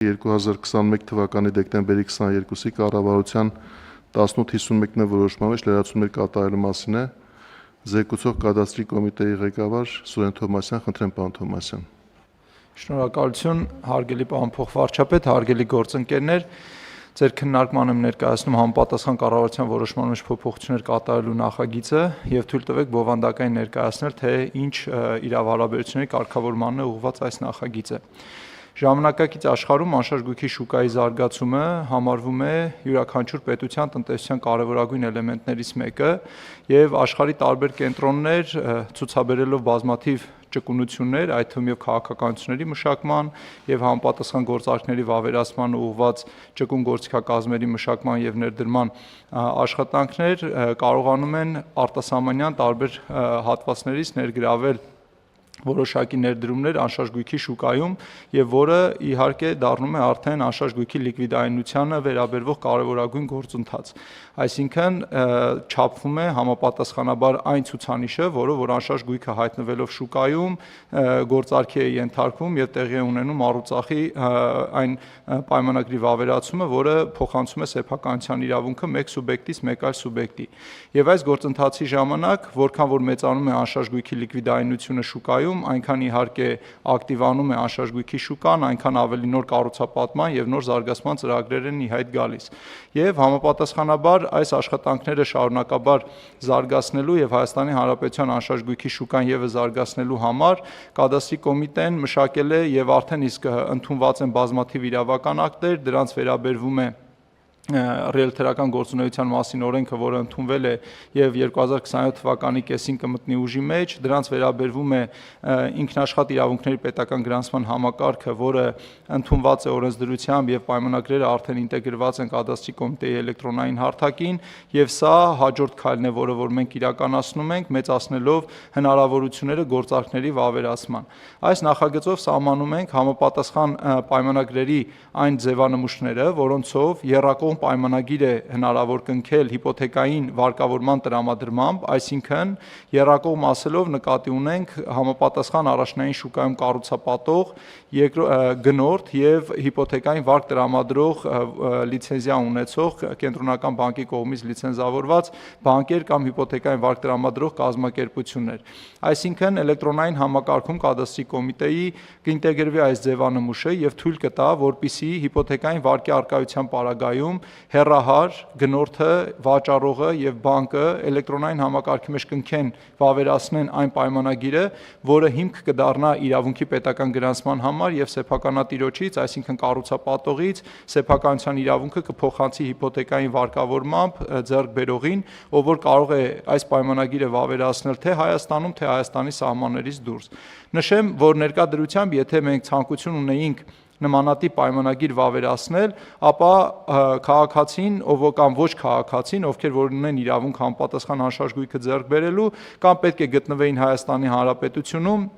2021 թվականի դեկտեմբերի 22-ի կառավարության 1851-ն որոշման մեջ լրացումներ կատարելու մասին է զեկուցող կադաստրի կոմիտեի ղեկավար Սուրեն Թովմասյան, խնդրեմ պարոն Թովմասյան։ Շնորհակալություն, հարգելի պարոն փոխվարչապետ, հարգելի գործընկերներ, ձեր քննարկմանը ներկայացնում համապատասխան կառավարության որոշման մեջ փոփոխություններ կատարելու նախագիծը եւ թույլ տվեք բովանդակային ներկայացնել, թե ինչ իրավահարաբերությունների կարգավորմանն է ուղղված այս նախագիծը։ Ժամանակակից աշխարհում անշարժ գույքի շուկայի զարգացումը համարվում է յուրաքանչյուր պետության տնտեսության կարևորագույն էլեմենտներից մեկը եւ աշխարհի տարբեր կենտրոններ ցուցաբերելով բազմաթիվ ճկունություններ, այդ թվում եւ քաղաքականությունների մշակման եւ համապատասխան գործարքների վավերացման ուղղված ճկուն գործիքակազմերի մշակման եւ ներդրման աշխատանքներ կարողանում են արտասահմանյան տարբեր հատվածներից ներգրավել որոշակի ներդրումներ անշարժ գույքի շուկայում եւ որը իհարկե դառնում է արդեն անշարժ գույքի լիկվիդայնությանը վերաբերող կարևորագույն գործընթաց։ Այսինքն չափվում է համապատասխանաբար այն ցուցանիշը, որը որ անշարժ գույքը հայտնվելով շուկայում գործարքի է ենթարկվում եւ տեղի է ունենում առուծախի այն պայմանագրի վավերացումը, որը փոխանցում է սեփականության իրավունքը մեկ սուբյեկտից մեկ այլ սուբյեկտի։ Եվ այս գործընթացի ժամանակ, որքան որ մեծանում է անշարժ գույքի լիկվիդայնությունը շուկայում, այնքան իհարկե ակտիվանում է անշարժ գույքի շուկան, այնքան ավելի նոր կառուցապատման եւ նոր զարգացման ծրագրեր են ի հայտ գալիս։ Եվ համապատասխանաբար այս աշխատանքները շարունակաբար զարգացնելու եւ Հայաստանի Հանրապետության անշարժ գույքի շուկան եւս զարգացնելու համար կադաստրի կոմիտեն մշակել է եւ արդեն իսկ ընդունված են բազմաթիվ իրավական ակտեր, դրանց վերաբերվում է ռիելթերական գործունեության մասին օրենքը, որը ընդունվել է եւ 2027 թվականի կեսին կմտնի ուժի մեջ, դրանց վերաբերվում է ինքնաշխատ իրավունքների պետական գրանցման համակարգը, որը ընդունված է օրենսդրությամբ եւ պայմանագրերը արդեն ինտեգրված են կադաստրի կոմիտեի էլեկտրոնային հարթակին եւ սա հաջորդ քայլն է, որը որ մենք իրականացնում ենք, մեծացնելով հնարավորությունները գործարքների վավերացման։ Այս նախագծով սահմանում ենք համապատասխան պայմանագրերի այն ձևանմուշները, որոնցով եռակողմ պայմանագիր է հնարավոր կնքել հիպոթեկային վարկավորման տրամադրմամբ, այսինքն եռակողմ ասելով նկատի ունենք համապատասխան առաջնային շուկայում կառուցապատող գնորդ եւ հիպոթեկային վարկ տրամադրող լիցենզիա ունեցող կենտրոնական բանկի կողմից լիցենզավորված բանկեր կամ հիպոթեկային վարկ տրամադրող կազմակերպություններ։ Այսինքն էլեկտրոնային համակարգում կադաստրի կոմիտեի կինտեգրվի այս ձևանմուշը եւ թույլ կտա, որպիսի հիպոթեկային վարկի արկայության պարագայում հեռահար գնորդը, վաճառողը եւ բանկը էլեկտրոնային համակարգի մեջ կնքեն վավերացնեն այն պայմանագիրը, որը հիմք կդառնա իրավունքի պետական գրանցման համար եւ սեփականատիրոջից, այսինքն կառուցապատողից սեփականության իրավունքը կփոխանցի հիպոթեկային վարկավորմամբ ձեռք բերողին, ով որ կարող է այս պայմանագիրը վավերացնել թե Հայաստանում, թե Հայաստանի սահմաններից դուրս։ Նշեմ, որ ներկա դրությամբ, եթե մենք ցանկություն ունեինք նմանատիպ պայմանագիր վավերացնել, ապա քաղաքացին, ով կամ ոչ քաղաքացին, ովքեր որ ունեն իրավունք համապատասխան անշարժ գույքը ձեռք բերելու, կամ պետք է գտնվեին Հայաստանի Հանրապետությունում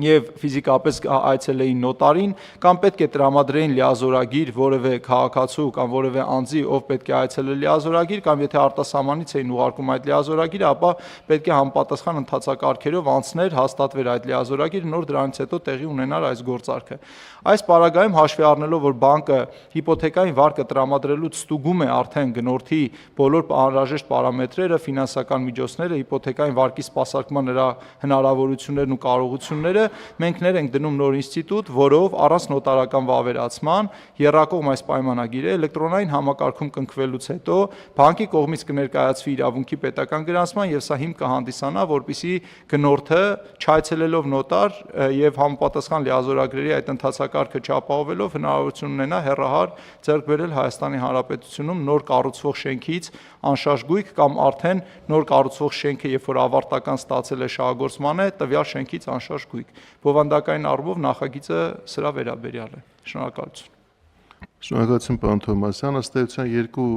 եւ ֆիզիկապես այցելեին նոտարին, կամ պետք է տրամադրեին լիազորագիր որևէ քաղաքացու կամ որևէ անձի, ով պետք է այցելել լիազորագիր, կամ եթե արտասահմանից էին ուղարկում այդ լիազորագիրը, ապա պետք է համապատասխան ընթացակարգերով անցներ, հաստատվեր այդ լիազորագիրը, նոր դրանից հետո տեղի ունենար այս գործարքը։ Այս պարագայում հաշվի առնելով, որ բանկը հիպոթեկային վարկը տրամադրելուց ստուգում է արդեն գնորդի բոլոր անհրաժեշտ պարամետրերը, ֆինանսական միջոցները, հիպոթեկային վարկի սպասարկման նրա հնարավորություններն ու կարողությունները, մենք ներ ենք դնում նոր ինստիտուտ, որով առանց նոտարական վավերացման եռակողմ այս պայմանագիրը էլեկտրոնային համակարգում կնքվելուց հետո բանկի կողմից կներկայացվի իրավունքի պետական գրանցման եւ սա հիմք կհանդիսանա, որպիսի գնորդը չայցելելով նոտար եւ համապատասխան լիազորագրերի այդ ընթացակարգը չապահովելով հնարավորություն ունենա հեռահար ձեռք բերել Հայաստանի Հանրապետությունում նոր կառուցվող շենքից անշարժ գույք կամ արդեն նոր կառուցվող շենքը, երբ որ ավարտական ստացել է շահագործման է, տվյալ շենքից անշարժ գույք։ Բովանդակային առումով նախագիծը սրա վերաբերյալ է։ Շնորհակալություն։ Շնորհակալություն պարոն Թովմասյան, ըստ էության երկու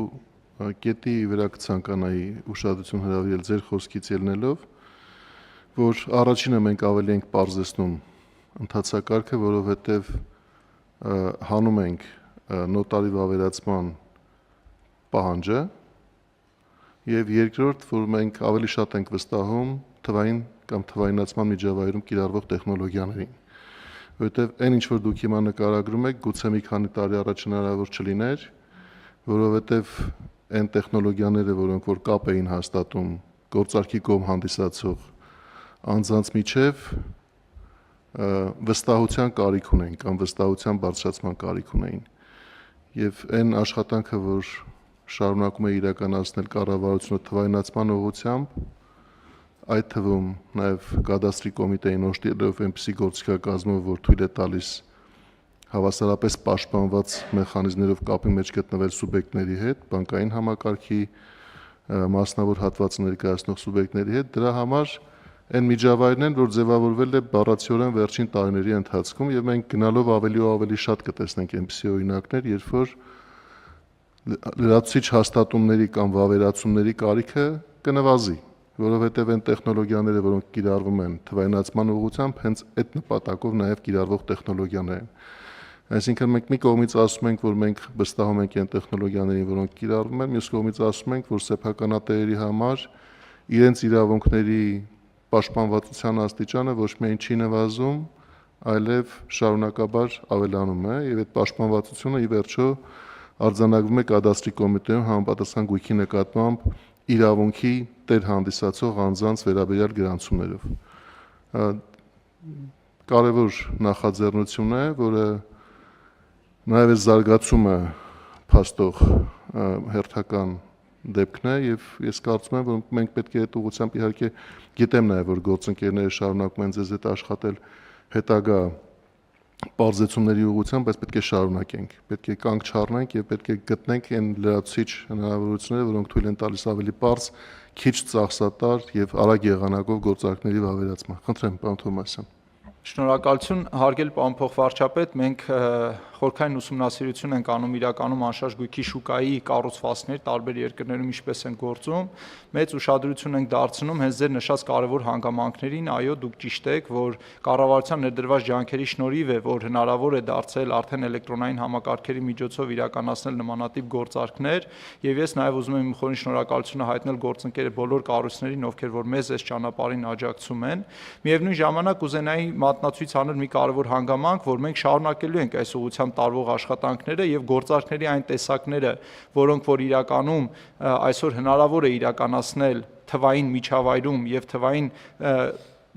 կետի վրա կցանկանայի ուշադրություն հրավիրել ձեր խոսքից ելնելով, որ առաջինը մենք ավելի ենք պարզեցնում ընթացակարգը, որովհետև հանում ենք նոտարի վավերացման պահանջը եւ երկրորդ, որ մենք ավելի շատ ենք վստահում թվային կամ թվայնացման միջավայրում կիրառվող տեխնոլոգիաներին։ որովհետև այն ինչ որ դուք հիմա նկարագրում եք, գուցե մի քանի տարի առաջ հնարավոր չլիներ, որովհետև այն տեխնոլոգիաները, որոնք որ կապ էին հաստատում գործարքի կողմ հանդիսացող անձանց միջև վստահության կարիք ունեն կամ վստահության բարձրացման կարիք ունեն։ Եվ այն աշխատանքը, որ շարունակում է իրականացնել կառավարությունը թվայնացման ուղղությամբ, այդ թվում նաև կադաստրի կոմիտեին օժտելով այնպիսի գործիքակազմով, որ թույլ է տալիս հավասարապես պաշտպանված մեխանիզմներով կապի մեջ գտնվել սուբյեկտների հետ, բանկային համակարգի մասնավոր հատվածը ներկայացնող սուբյեկտների հետ, դրա համար այն միջավայրն են, որ ձևավորվել է բառացիորեն վերջին տարիների ընթացքում եւ մենք գնալով ավելի ու ավելի շատ կտեսնենք այնպիսի օրինակներ, երբ որ լրացուցիչ հաստատումների կամ վավերացումների կարիքը կնվազի, որովհետեւ այն տեխնոլոգիաները, որոնք կիրառվում են թվայնացման ուղղությամբ, հենց այդ նպատակով նաեւ կիրառվող տեխնոլոգիաներ են։ Այսինքն մենք մի կողմից ասում ենք, որ մենք վստահում ենք այն տեխնոլոգիաներին, որոնք կիրառվում են, մյուս կողմից ասում ենք, որ սեփականատերերի համար իրենց իրավունքների պաշտպանվածության աստիճանը ոչ միայն չի նվազում, այլև շարունակաբար ավելանում է, եւ այդ պաշտպանվածությունը ի վերջո արձանագրվում է կադաստրի կոմիտեում համապատասխան գույքի նկատմամբ իրավունքի տեր հանդիսացող անձանց վերաբերյալ գրանցումներով։ Կարևոր նախաձեռնություն է, որը նաև այս զարգացումը փաստող հերթական դեպքն է եւ ես կարծում եմ, որ մենք պետք է այդ ուղղությամբ իհարկե գիտեմ նաև որ գործընկերները շարունակում են ձեզ հետ աշխատել հետագա բարձեցումների ուղղությամբ, բայց պետք է շարունակենք, պետք է կանգ չառնենք եւ պետք է գտնենք այն լրացուցիչ հնարավորությունները, որոնք թույլ են տալիս ավելի բարձ, քիչ ծախսատար եւ արագ եղանակով գործարքների վավերացման։ Խնդրեմ, պարոն Թովմասյան։ Շնորհակալություն, հարգելի պարոն փոխվարչապետ, մենք խորքային ուսումնասիրություն ենք անում իրականում անշարժ գույքի շուկայի կառուցվածքներ տարբեր երկրներում ինչպես են գործում, մեծ ուշադրություն ենք դարձնում հենց ձեր նշած կարևոր հանգամանքներին, այո, դուք ճիշտ եք, որ կառավարության ներդրված ջանքերի շնորհիվ է, որ հնարավոր է դարձել արդեն էլեկտրոնային համակարգերի միջոցով իրականացնել նմանատիպ գործարքներ, եւ ես նաեւ ուզում եմ իմ խորին շնորհակալությունը հայտնել գործընկերը բոլոր կառույցներին, ովքեր որ մեզ այս ճանապարհին աջակցում են։ Միևնույն ժամանակ կուզենայի մատնացույց անել մի կարևոր հանգամանք, որ մենք շարունակելու ենք այս ուղղությամբ տարվող աշխատանքները եւ գործարքների այն տեսակները, որոնք որ իրականում այսօր հնարավոր է իրականացնել թվային միջավայրում եւ թվային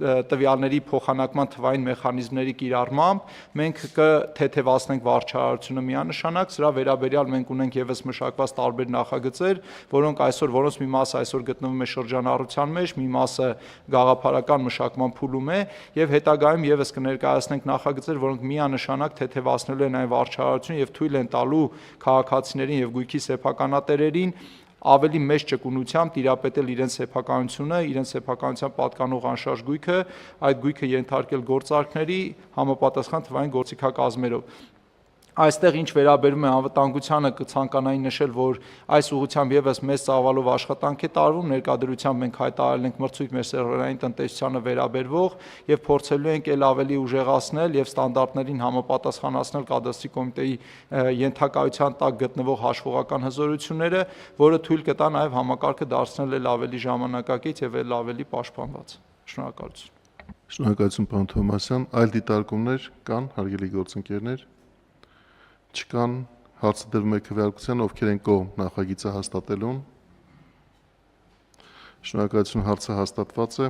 տվյալների փոխանակման թվային մեխանիզմների կիրառմամբ, մենք կթեթևացնենք վարչարարությունը միանշանակ, սրա վերաբերյալ մենք ունենք եւս մշակված տարբեր նախագծեր, որոնց մի մասը այսօր գտնվում է շրջանառության մեջ, մի մասը գաղափարական մշակման փուլում է եւ հետագայում եւս կներկայացնենք նախագծեր, որոնք միանշանակ թեթևացնելու են այն վարչարարությունը եւ թույլ են տալու քաղաքացիներին եւ գույքի սեփականատերերին ավելի մեծ ճկունությամբ տիրապետել իրենց սեփականությունը, իրենց սեփականության պատկանող անշարժ գույքը, այդ գույքը ենթարկել գործարքների համապատասխան թվային գործիքակազմերով։ Այստեղ ինչ վերաբերում է անվտանգությանը կցանկանայի նշել, որ այս ուղղությամբ եւս մեծ ծավալով աշխատանք է տարվում, ներկայդրությամբ մենք հայտարարել ենք մրցույթ մեր սերվերային տնտեսությանը վերաբերվող եւ փորձելու ենք ել ավելի ուժեղացնել եւ ստանդարտներին համապատասխանացնել կադաստրի կոմիտեի ենթակայության տակ գտնվող հաշվողական հզորությունները, որը թույլ կտա նաեւ համակարգը դարձնել ել ավելի ժամանակակից եւ ել ավելի պաշտպանված։ Շնորհակալություն։ Շնորհակալություն, պարոն Թովմասյան։ Այլ դիտարկումներ կան, հարգելի գործընկերներ։ Չկան, հարցը դրվում է քվեարկության, ովքեր են կողմ նախագիծը հաստատելուն։ Շնորհակալություն, հարցը հաստատված է։